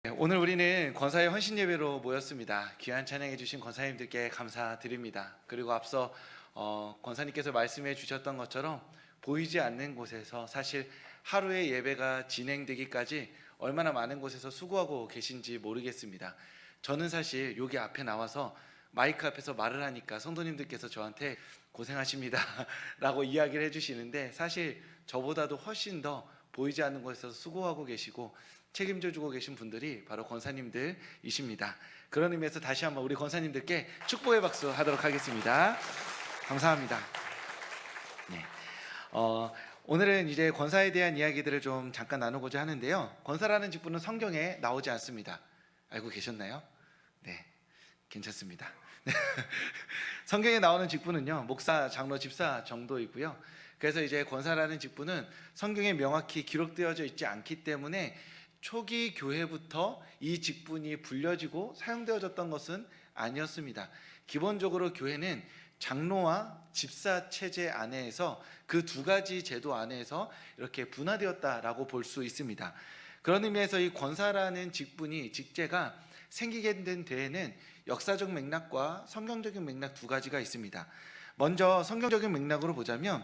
오늘 우리는 권사의 헌신 예배로 모였습니다. 귀한 찬양해 주신 권사님들께 감사드립니다. 그리고 앞서 권사님께서 말씀해 주셨던 것처럼 보이지 않는 곳에서 사실 하루의 예배가 진행되기까지 얼마나 많은 곳에서 수고하고 계신지 모르겠습니다. 저는 사실 여기 앞에 나와서 마이크 앞에서 말을 하니까 성도님들께서 저한테 고생하십니다 라고 이야기를 해주시는데, 사실 저보다도 훨씬 더 보이지 않는 곳에서 수고하고 계시고 책임져 주고 계신 분들이 바로 권사님들이십니다. 그런 의미에서 다시 한번 우리 권사님들께 축복의 박수 하도록 하겠습니다. 감사합니다. 네. 오늘은 이제 권사에 대한 이야기들을 좀 잠깐 나누고자 하는데요. 권사라는 직분은 성경에 나오지 않습니다. 알고 계셨나요? 네, 괜찮습니다. 성경에 나오는 직분은요, 목사, 장로, 집사 정도이고요. 그래서 이제 권사라는 직분은 성경에 명확히 기록되어져 있지 않기 때문에 초기 교회부터 이 직분이 불려지고 사용되어졌던 것은 아니었습니다. 기본적으로 교회는 장로와 집사 체제 안에서 그 두 가지 제도 안에서 이렇게 분화되었다라고 볼 수 있습니다. 그런 의미에서 이 권사라는 직제가 생기게 된 데에는 역사적 맥락과 성경적인 맥락 두 가지가 있습니다. 먼저 성경적인 맥락으로 보자면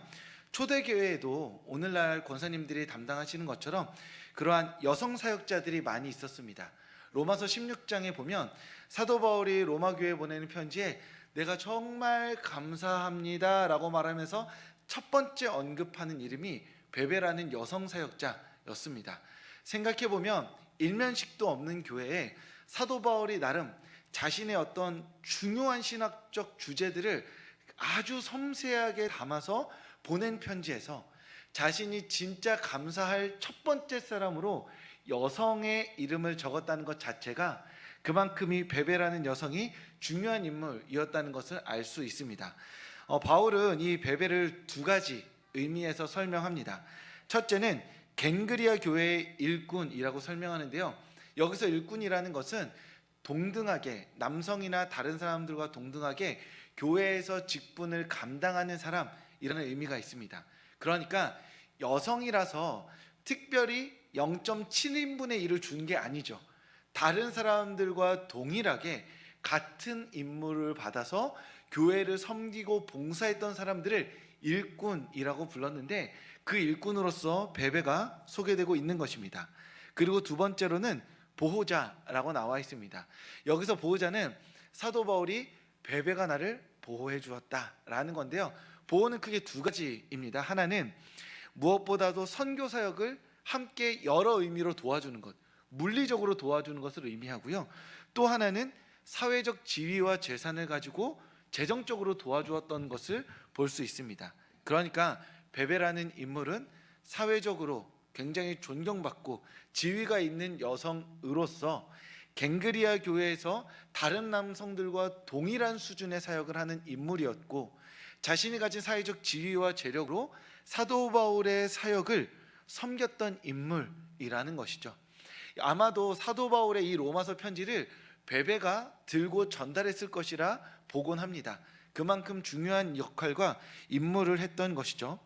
초대교회에도 오늘날 권사님들이 담당하시는 것처럼 그러한 여성 사역자들이 많이 있었습니다. 로마서 16장에 보면 사도 바울이 로마 교회에 보내는 편지에 내가 정말 감사합니다 라고 말하면서 첫 번째 언급하는 이름이 베베라는 여성 사역자였습니다. 생각해보면 일면식도 없는 교회에 사도 바울이 나름 자신의 어떤 중요한 신학적 주제들을 아주 섬세하게 담아서 보낸 편지에서 자신이 진짜 감사할 첫 번째 사람으로 여성의 이름을 적었다는 것 자체가 그만큼 이 베베라는 여성이 중요한 인물이었다는 것을 알 수 있습니다. 바울은 이 베베를 두 가지 의미에서 설명합니다. 첫째는 갱그리아 교회의 일꾼이라고 설명하는데요, 여기서 일꾼이라는 것은 동등하게, 남성이나 다른 사람들과 동등하게 교회에서 직분을 감당하는 사람이라는 의미가 있습니다. 그러니까 여성이라서 특별히 0.7인분의 일을 준 게 아니죠. 다른 사람들과 동일하게 같은 임무를 받아서 교회를 섬기고 봉사했던 사람들을 일꾼이라고 불렀는데, 그 일꾼으로서 베베가 소개되고 있는 것입니다. 그리고 두 번째로는 보호자라고 나와 있습니다. 여기서 보호자는 사도 바울이 베베가 나를 보호해 주었다라는 건데요, 보호는 크게 두 가지입니다. 하나는 무엇보다도 선교 사역을 함께 여러 의미로 도와주는 것, 물리적으로 도와주는 것을 의미하고요. 또 하나는 사회적 지위와 재산을 가지고 재정적으로 도와주었던 것을 볼 수 있습니다. 그러니까 베베라는 인물은 사회적으로 굉장히 존경받고 지위가 있는 여성으로서 갱그리아 교회에서 다른 남성들과 동일한 수준의 사역을 하는 인물이었고, 자신이 가진 사회적 지위와 재력으로 사도 바울의 사역을 섬겼던 인물이라는 것이죠. 아마도 사도 바울의 이 로마서 편지를 베베가 들고 전달했을 것이라 보곤 합니다. 그만큼 중요한 역할과 임무를 했던 것이죠.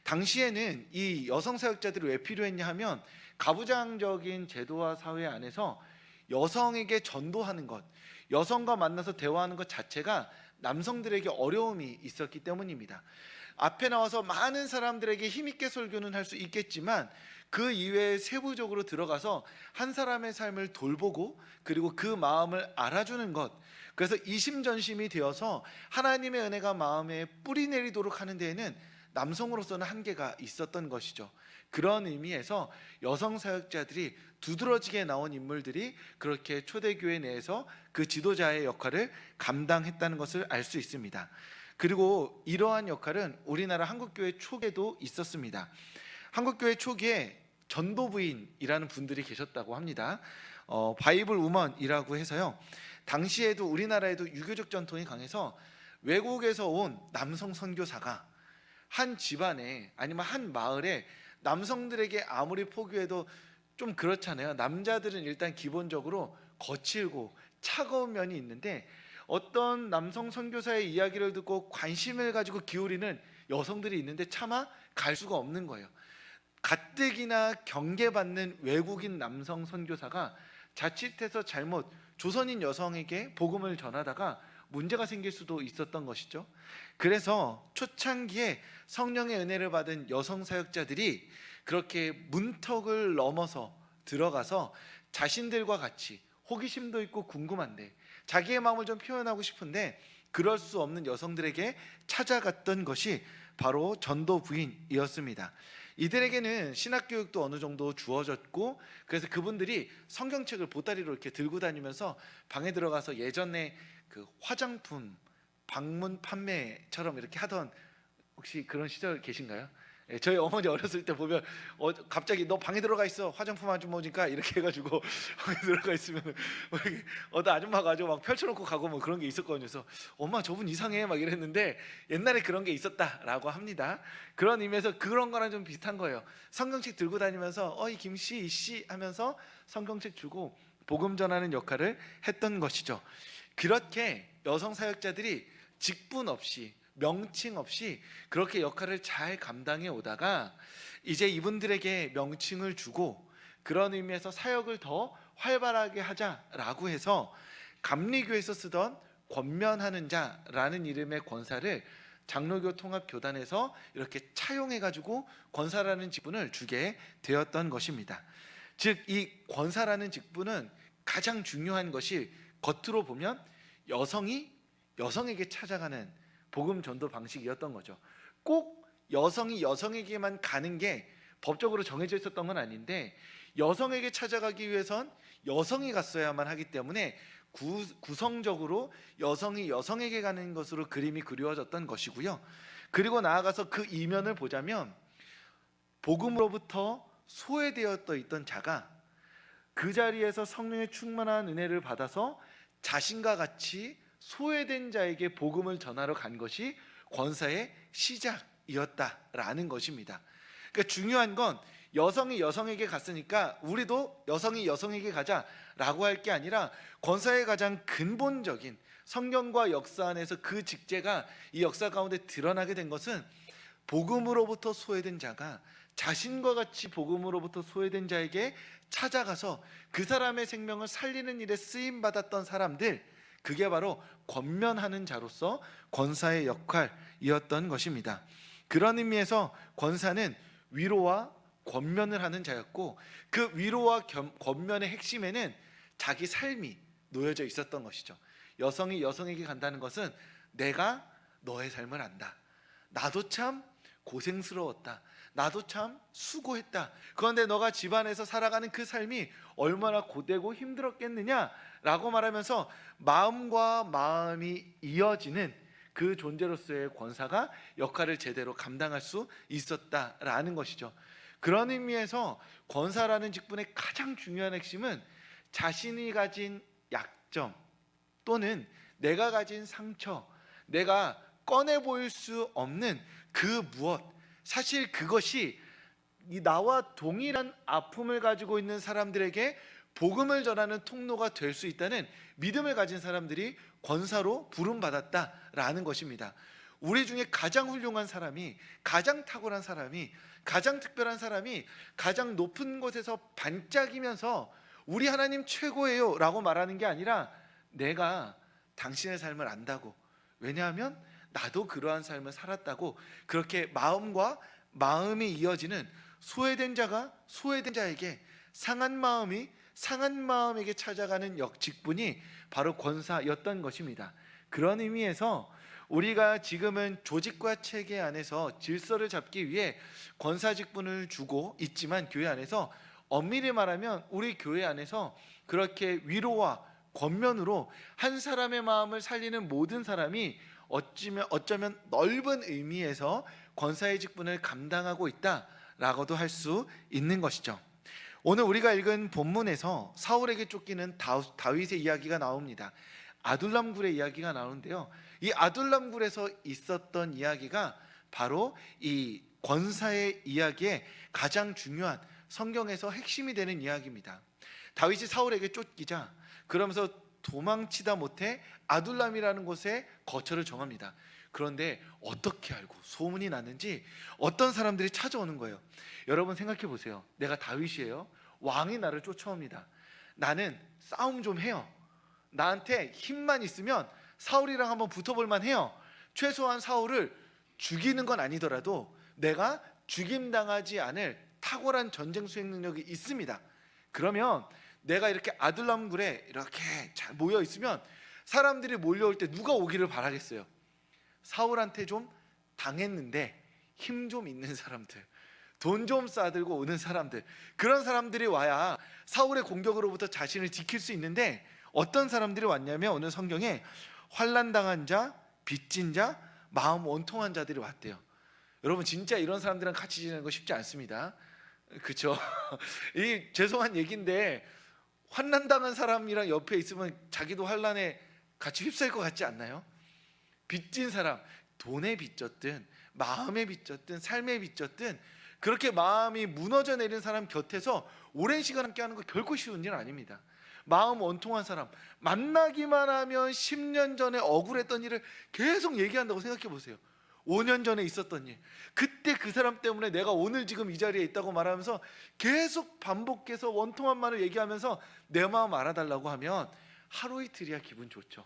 당시에는 이 여성 사역자들이 왜 필요했냐 하면, 가부장적인 제도와 사회 안에서 여성에게 전도하는 것, 여성과 만나서 대화하는 것 자체가 남성들에게 어려움이 있었기 때문입니다. 앞에 나와서 많은 사람들에게 힘있게 설교는 할 수 있겠지만 그 이외에 세부적으로 들어가서 한 사람의 삶을 돌보고 그리고 그 마음을 알아주는 것, 그래서 이심전심이 되어서 하나님의 은혜가 마음에 뿌리 내리도록 하는 데에는 남성으로서는 한계가 있었던 것이죠. 그런 의미에서 여성 사역자들이 두드러지게 나온 인물들이 그렇게 초대교회 내에서 그 지도자의 역할을 감당했다는 것을 알 수 있습니다. 그리고 이러한 역할은 우리나라 한국교회 초기에도 있었습니다. 한국교회 초기에 전도부인이라는 분들이 계셨다고 합니다. 바이블 우먼이라고 해서요, 당시에도 우리나라에도 유교적 전통이 강해서 외국에서 온 남성 선교사가 한 집안에 아니면 한 마을에 남성들에게 아무리 포교해도 좀 그렇잖아요. 남자들은 일단 기본적으로 거칠고 차가운 면이 있는데 어떤 남성 선교사의 이야기를 듣고 관심을 가지고 기울이는 여성들이 있는데 차마 갈 수가 없는 거예요. 가뜩이나 경계받는 외국인 남성 선교사가 자칫해서 잘못 조선인 여성에게 복음을 전하다가 문제가 생길 수도 있었던 것이죠. 그래서 초창기에 성령의 은혜를 받은 여성 사역자들이 그렇게 문턱을 넘어서 들어가서 자신들과 같이 호기심도 있고 궁금한데 자기의 마음을 좀 표현하고 싶은데 그럴 수 없는 여성들에게 찾아갔던 것이 바로 전도 부인이었습니다. 이들에게는 신학 교육도 어느 정도 주어졌고 그래서 그분들이 성경책을 보따리로 이렇게 들고 다니면서 방에 들어가서 예전에 그 화장품 방문 판매처럼 이렇게 하던, 혹시 그런 시절 계신가요? 예, 저희 어머니 어렸을 때 보면 갑자기 너 방에 들어가 있어 화장품 아주머니까 이렇게 해가지고 방에 들어가 있으면 어떤 아줌마가 가지고 막 펼쳐놓고 가고 뭐 그런 게 있었거든요. 그래서 엄마 저분 이상해 막 이랬는데 옛날에 그런 게 있었다라고 합니다. 그런 의미에서 그런 거랑 좀 비슷한 거예요. 성경책 들고 다니면서 이 김씨 이씨 하면서 성경책 주고 복음 전하는 역할을 했던 것이죠. 그렇게 여성 사역자들이 직분 없이 명칭 없이 그렇게 역할을 잘 감당해 오다가 이제 이분들에게 명칭을 주고 그런 의미에서 사역을 더 활발하게 하자라고 해서 감리교에서 쓰던 권면하는 자라는 이름의 권사를 장로교 통합교단에서 이렇게 차용해 가지고 권사라는 직분을 주게 되었던 것입니다. 즉 이 권사라는 직분은 가장 중요한 것이 겉으로 보면 여성이 여성에게 찾아가는 복음 전도 방식이었던 거죠. 꼭 여성이 여성에게만 가는 게 법적으로 정해져 있었던 건 아닌데 여성에게 찾아가기 위해선 여성이 갔어야만 하기 때문에 구성적으로 여성이 여성에게 가는 것으로 그림이 그려졌던 것이고요. 그리고 나아가서 그 이면을 보자면 복음으로부터 소외되었던 있던 자가 그 자리에서 성령의 충만한 은혜를 받아서 자신과 같이 소외된 자에게 복음을 전하러 간 것이 권사의 시작이었다라는 것입니다. 그러니까 중요한 건 여성이 여성에게 갔으니까 우리도 여성이 여성에게 가자라고 할 게 아니라 권사의 가장 근본적인 성경과 역사 안에서 그 직제가 이 역사 가운데 드러나게 된 것은 복음으로부터 소외된 자가 자신과 같이 복음으로부터 소외된 자에게 찾아가서 그 사람의 생명을 살리는 일에 쓰임 받았던 사람들, 그게 바로 권면하는 자로서 권사의 역할이었던 것입니다. 그런 의미에서 권사는 위로와 권면을 하는 자였고 그 위로와 권면의 핵심에는 자기 삶이 놓여져 있었던 것이죠. 여성이 여성에게 간다는 것은 내가 너의 삶을 안다. 나도 참 고생스러웠다. 나도 참 수고했다. 그런데 너가 집안에서 살아가는 그 삶이 얼마나 고되고 힘들었겠느냐라고 말하면서 마음과 마음이 이어지는 그 존재로서의 권사가 역할을 제대로 감당할 수 있었다라는 것이죠. 그런 의미에서 권사라는 직분의 가장 중요한 핵심은 자신이 가진 약점 또는 내가 가진 상처, 내가 꺼내 보일 수 없는 그 무엇, 사실 그것이 나와 동일한 아픔을 가지고 있는 사람들에게 복음을 전하는 통로가 될 수 있다는 믿음을 가진 사람들이 권사로 부름받았다라는 것입니다. 우리 중에 가장 훌륭한 사람이, 가장 탁월한 사람이, 가장 특별한 사람이 가장 높은 곳에서 반짝이면서 우리 하나님 최고예요 라고 말하는 게 아니라 내가 당신의 삶을 안다고, 왜냐하면 나도 그러한 삶을 살았다고, 그렇게 마음과 마음이 이어지는 소외된 자가 소외된 자에게, 상한 마음이 상한 마음에게 찾아가는 직분이 바로 권사였던 것입니다. 그런 의미에서 우리가 지금은 조직과 체계 안에서 질서를 잡기 위해 권사 직분을 주고 있지만 교회 안에서 엄밀히 말하면 우리 교회 안에서 그렇게 위로와 권면으로 한 사람의 마음을 살리는 모든 사람이 어쩌면 넓은 의미에서 권사의 직분을 감당하고 있다라고도 할 수 있는 것이죠. 오늘 우리가 읽은 본문에서 사울에게 쫓기는 다윗의 이야기가 나옵니다. 아둘람 굴의 이야기가 나오는데요. 이 아둘람 굴에서 있었던 이야기가 바로 이 권사의 이야기의 가장 중요한 성경에서 핵심이 되는 이야기입니다. 다윗이 사울에게 쫓기자 그러면서 도망치다 못해 아둘람이라는 곳에 거처를 정합니다. 그런데 어떻게 알고 소문이 났는지 어떤 사람들이 찾아오는 거예요. 여러분 생각해 보세요. 내가 다윗이에요. 왕이 나를 쫓아옵니다. 나는 싸움 좀 해요. 나한테 힘만 있으면 사울이랑 한번 붙어볼 만해요. 최소한 사울을 죽이는 건 아니더라도 내가 죽임당하지 않을 탁월한 전쟁 수행 능력이 있습니다. 그러면 내가 이렇게 아둘람굴에 이렇게 잘 모여 있으면 사람들이 몰려올 때 누가 오기를 바라겠어요? 사울한테 좀 당했는데 힘 좀 있는 사람들, 돈 좀 싸들고 오는 사람들, 그런 사람들이 와야 사울의 공격으로부터 자신을 지킬 수 있는데, 어떤 사람들이 왔냐면 오늘 성경에 환난당한 자, 빚진 자, 마음 원통한 자들이 왔대요. 여러분 진짜 이런 사람들이랑 같이 지내는 거 쉽지 않습니다. 그렇죠? 이 죄송한 얘기인데 환난당한 사람이랑 옆에 있으면 자기도 환난에 같이 휩싸일 것 같지 않나요? 빚진 사람, 돈에 빚졌든 마음에 빚졌든 삶에 빚졌든 그렇게 마음이 무너져 내린 사람 곁에서 오랜 시간 함께 하는 거 결코 쉬운 일 아닙니다. 마음 원통한 사람, 만나기만 하면 10년 전에 억울했던 일을 계속 얘기한다고 생각해 보세요. 5년 전에 있었던 일, 그때 그 사람 때문에 내가 오늘 지금 이 자리에 있다고 말하면서 계속 반복해서 원통한 말을 얘기하면서 내 마음 알아달라고 하면 하루 이틀이야 기분 좋죠.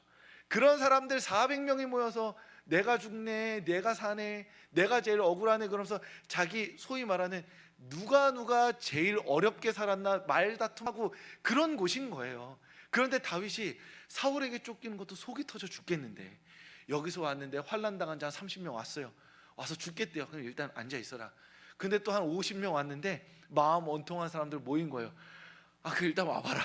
그런 사람들 400명이 모여서 내가 죽네, 내가 사네, 내가 제일 억울하네 그러면서 자기 소위 말하는 누가 제일 어렵게 살았나 말다툼하고 그런 곳인 거예요. 그런데 다윗이 사울에게 쫓기는 것도 속이 터져 죽겠는데 여기서 왔는데 환난당한 자 30명 왔어요. 와서 죽겠대요. 그럼 일단 앉아 있어라. 근데 또 한 50명 왔는데 마음 원통한 사람들 모인 거예요. 그 일단 와봐라.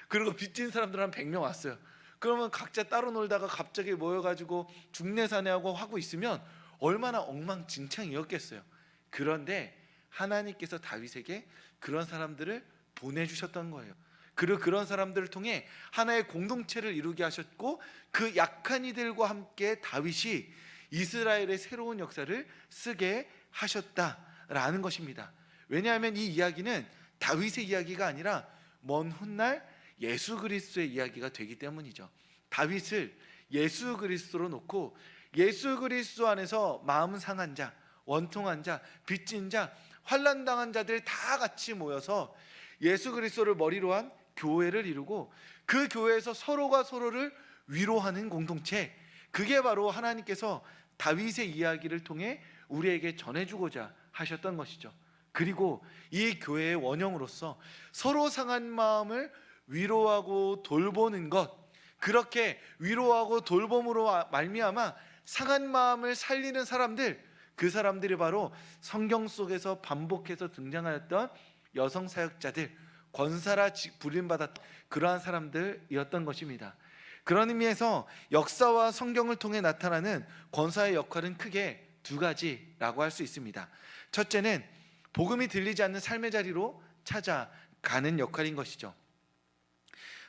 그리고 빚진 사람들 한 100명 왔어요. 그러면 각자 따로 놀다가 갑자기 모여가지고 죽내사내하고 하고 있으면 얼마나 엉망진창이었겠어요. 그런데 하나님께서 다윗에게 그런 사람들을 보내주셨던 거예요. 그리고 그런 사람들을 통해 하나의 공동체를 이루게 하셨고, 그 약한 이들과 함께 다윗이 이스라엘의 새로운 역사를 쓰게 하셨다라는 것입니다. 왜냐하면 이 이야기는 다윗의 이야기가 아니라 먼 훗날 예수 그리스도의 이야기가 되기 때문이죠. 다윗을 예수 그리스도로 놓고 예수 그리스도 안에서 마음 상한 자, 원통한 자, 빚진 자, 환난당한 자들 다 같이 모여서 예수 그리스도를 머리로 한 교회를 이루고 그 교회에서 서로가 서로를 위로하는 공동체, 그게 바로 하나님께서 다윗의 이야기를 통해 우리에게 전해주고자 하셨던 것이죠. 그리고 이 교회의 원형으로서 서로 상한 마음을 위로하고 돌보는 것, 그렇게 위로하고 돌봄으로 말미암아 상한 마음을 살리는 사람들, 그 사람들이 바로 성경 속에서 반복해서 등장하였던 여성 사역자들, 권사라 부름받았던 그러한 사람들이었던 것입니다. 그런 의미에서 역사와 성경을 통해 나타나는 권사의 역할은 크게 두 가지라고 할 수 있습니다. 첫째는 복음이 들리지 않는 삶의 자리로 찾아가는 역할인 것이죠.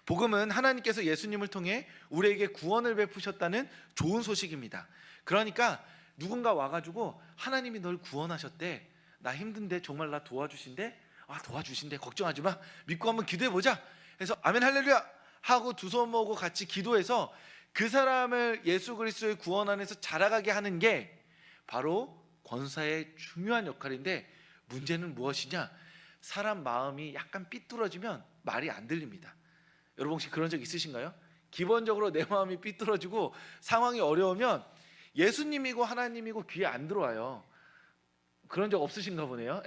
복음은 하나님께서 예수님을 통해 우리에게 구원을 베푸셨다는 좋은 소식입니다. 그러니까 누군가 와가지고 하나님이 널 구원하셨대, 나 힘든데 정말 나 도와주신대, 도와주신대, 걱정하지 마, 믿고 한번 기도해보자 해서 아멘 할렐루야 하고 두 손 모으고 같이 기도해서 그 사람을 예수 그리스도의 구원 안에서 자라가게 하는 게 바로 권사의 중요한 역할인데, 문제는 무엇이냐? 사람 마음이 약간 삐뚤어지면 말이 안 들립니다. 여러분 혹시 그런 적 있으신가요? 기본적으로 내 마음이 삐뚤어지고 상황이 어려우면 예수님이고 하나님이고 귀에 안 들어와요. 그런 적 없으신가 보네요.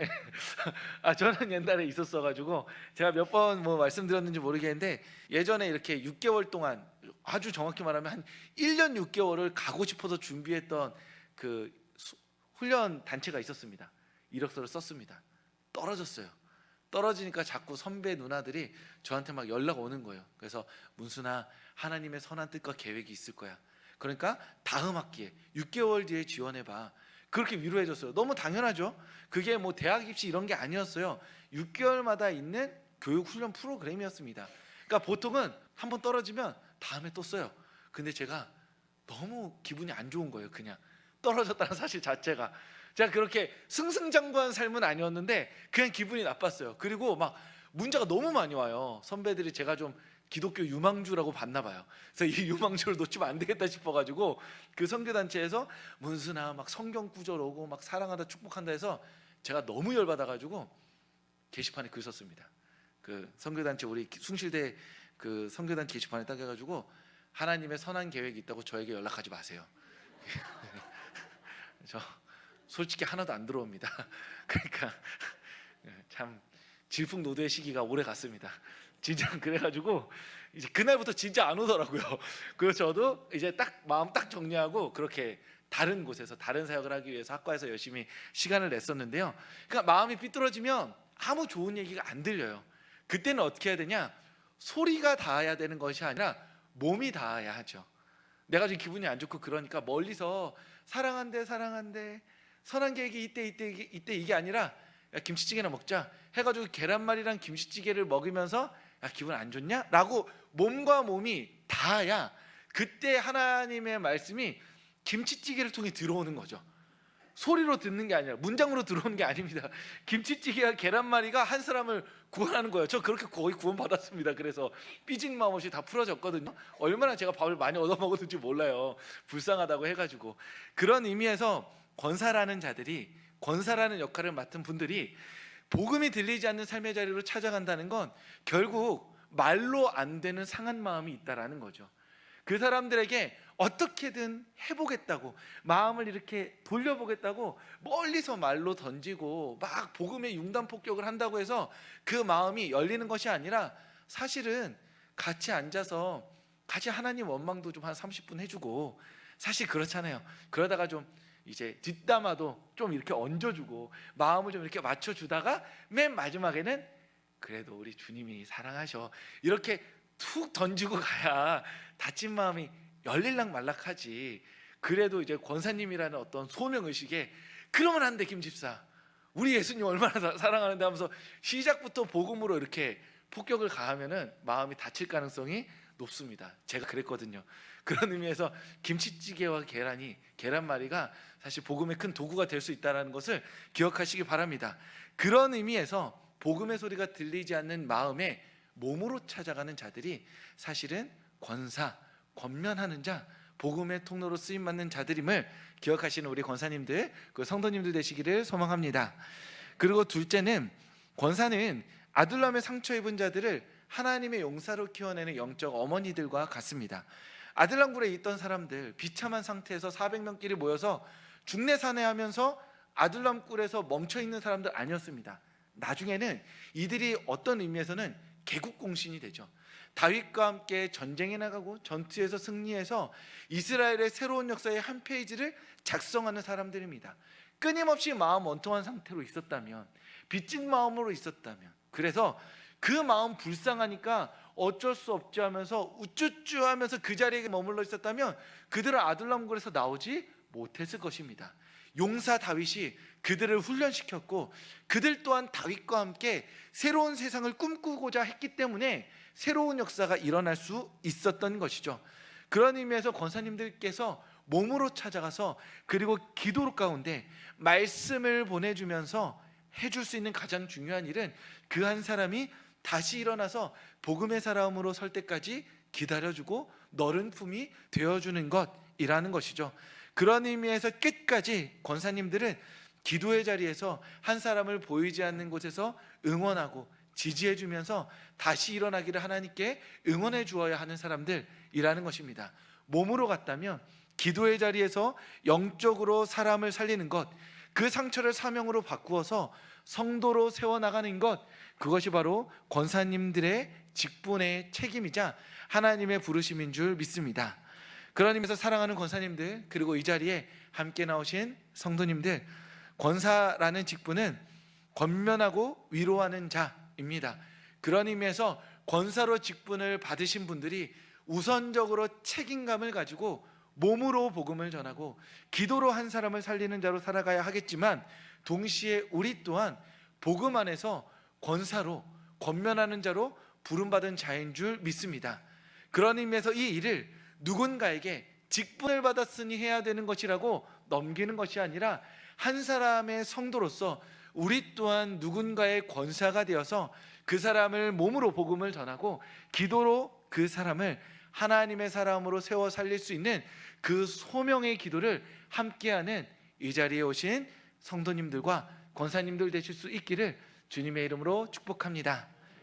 저는 옛날에 있었어가지고 제가 몇 번 말씀드렸는지 모르겠는데, 예전에 이렇게 6개월 동안, 아주 정확히 말하면 한 1년 6개월을 가고 싶어서 준비했던 그 훈련 단체가 있었습니다. 이력서를 썼습니다. 떨어졌어요. 떨어지니까 자꾸 선배 누나들이 저한테 막 연락 오는 거예요. 그래서 문순아, 하나님의 선한 뜻과 계획이 있을 거야. 그러니까 다음 학기에 6개월 뒤에 지원해봐. 그렇게 위로해줬어요. 너무 당연하죠. 그게 대학 입시 이런 게 아니었어요. 6개월마다 있는 교육 훈련 프로그램이었습니다. 그러니까 보통은 한번 떨어지면 다음에 또 써요. 근데 제가 너무 기분이 안 좋은 거예요. 그냥 떨어졌다는 사실 자체가. 제가 그렇게 승승장구한 삶은 아니었는데 그냥 기분이 나빴어요. 그리고 막 문제가 너무 많이 와요. 선배들이 제가 좀 기독교 유망주라고 봤나 봐요. 그래서 이 유망주를 놓치면 안 되겠다 싶어가지고 그 선교단체에서 문수나 막 성경 구절 오고 막 사랑하다 축복한다 해서 제가 너무 열받아가지고 게시판에 글 썼습니다. 그 선교단체 우리 숭실대 그 선교단체 게시판에 딱 해가지고 하나님의 선한 계획이 있다고 저에게 연락하지 마세요. 저 솔직히 하나도 안 들어옵니다. 그러니까 참 질풍노도의 시기가 오래 갔습니다. 진짜 그래가지고 이제 그날부터 진짜 안 오더라고요. 그래서 저도 이제 딱 마음 딱 정리하고 그렇게 다른 곳에서 다른 사역을 하기 위해서 학과에서 열심히 시간을 냈었는데요. 그러니까 마음이 삐뚤어지면 아무 좋은 얘기가 안 들려요. 그때는 어떻게 해야 되냐? 소리가 닿아야 되는 것이 아니라 몸이 닿아야 하죠. 내가 지금 기분이 안 좋고 그러니까 멀리서 사랑한대 선한 계획이 이때 이게 아니라 야, 김치찌개나 먹자 해가지고 계란말이랑 김치찌개를 먹으면서 야, 기분 안 좋냐? 라고 몸과 몸이 닿아야 그때 하나님의 말씀이 김치찌개를 통해 들어오는 거죠. 소리로 듣는 게 아니라 문장으로 들어오는 게 아닙니다. 김치찌개와 계란말이가 한 사람을 구원하는 거예요. 저 그렇게 거의 구원 받았습니다. 그래서 삐진 마음 없이 다 풀어졌거든요. 얼마나 제가 밥을 많이 얻어 먹었는지 몰라요. 불쌍하다고 해가지고. 그런 의미에서 권사라는 자들이, 권사라는 역할을 맡은 분들이 복음이 들리지 않는 삶의 자리로 찾아간다는 건 결국 말로 안 되는 상한 마음이 있다라는 거죠. 그 사람들에게 어떻게든 해보겠다고 마음을 이렇게 돌려보겠다고 멀리서 말로 던지고 막 복음의 융단 폭격을 한다고 해서 그 마음이 열리는 것이 아니라 사실은 같이 앉아서 같이 하나님 원망도 좀 한 30분 해주고, 사실 그렇잖아요. 그러다가 좀 이제 뒷담화도 좀 이렇게 얹어주고 마음을 좀 이렇게 맞춰주다가 맨 마지막에는 그래도 우리 주님이 사랑하셔 이렇게 툭 던지고 가야 다친 마음이 열릴락 말락하지. 그래도 이제 권사님이라는 어떤 소명의식에 그러면 안 돼 김 집사 우리 예수님 얼마나 사랑하는데 하면서 시작부터 복음으로 이렇게 폭격을 가하면은 마음이 다칠 가능성이 높습니다. 제가 그랬거든요. 그런 의미에서 김치찌개와 계란말이가 사실 복음의 큰 도구가 될 수 있다는 것을 기억하시기 바랍니다. 그런 의미에서 복음의 소리가 들리지 않는 마음에 몸으로 찾아가는 자들이 사실은 권사, 권면하는 자, 복음의 통로로 쓰임받는 자들임을 기억하시는 우리 권사님들, 그 성도님들 되시기를 소망합니다. 그리고 둘째는 권사는 아둘람의 상처 입은 자들을 하나님의 용사로 키워내는 영적 어머니들과 같습니다. 아둘람굴에 있던 사람들, 비참한 상태에서 400명끼리 모여서 중내산해하면서 아둘람굴에서 멈춰있는 사람들 아니었습니다. 나중에는 이들이 어떤 의미에서는 개국공신이 되죠. 다윗과 함께 전쟁에 나가고 전투에서 승리해서 이스라엘의 새로운 역사의 한 페이지를 작성하는 사람들입니다. 끊임없이 마음 원통한 상태로 있었다면, 빚진 마음으로 있었다면, 그래서 그 마음 불쌍하니까 어쩔 수 없지 하면서 우쭈쭈 하면서 그 자리에 머물러 있었다면 그들은 아둘람굴에서 나오지 못했을 것입니다. 용사 다윗이 그들을 훈련시켰고 그들 또한 다윗과 함께 새로운 세상을 꿈꾸고자 했기 때문에 새로운 역사가 일어날 수 있었던 것이죠. 그런 의미에서 권사님들께서 몸으로 찾아가서 그리고 기도 가운데 말씀을 보내주면서 해줄 수 있는 가장 중요한 일은 그 한 사람이 다시 일어나서 복음의 사람으로 설 때까지 기다려주고 너른 품이 되어주는 것이라는 것이죠. 그런 의미에서 끝까지 권사님들은 기도의 자리에서 한 사람을 보이지 않는 곳에서 응원하고 지지해주면서 다시 일어나기를 하나님께 응원해 주어야 하는 사람들이라는 것입니다. 몸으로 갔다면 기도의 자리에서 영적으로 사람을 살리는 것, 그 상처를 사명으로 바꾸어서 성도로 세워나가는 것, 그것이 바로 권사님들의 직분의 책임이자 하나님의 부르심인 줄 믿습니다. 그런 의미에서 사랑하는 권사님들, 그리고 이 자리에 함께 나오신 성도님들, 권사라는 직분은 권면하고 위로하는 자입니다. 그런 의미에서 권사로 직분을 받으신 분들이 우선적으로 책임감을 가지고 몸으로 복음을 전하고 기도로 한 사람을 살리는 자로 살아가야 하겠지만, 동시에 우리 또한 복음 안에서 권사로 권면하는 자로 부름받은 자인 줄 믿습니다. 그런 의미에서 이 일을 누군가에게 직분을 받았으니 해야 되는 것이라고 넘기는 것이 아니라 한 사람의 성도로서 우리 또한 누군가의 권사가 되어서 그 사람을 몸으로 복음을 전하고 기도로 그 사람을 하나님의 사람으로 세워 살릴 수 있는 그 소명의 기도를 함께하는 이 자리에 오신 성도님들과 권사님들 되실 수 있기를 주님의 이름으로 축복합니다.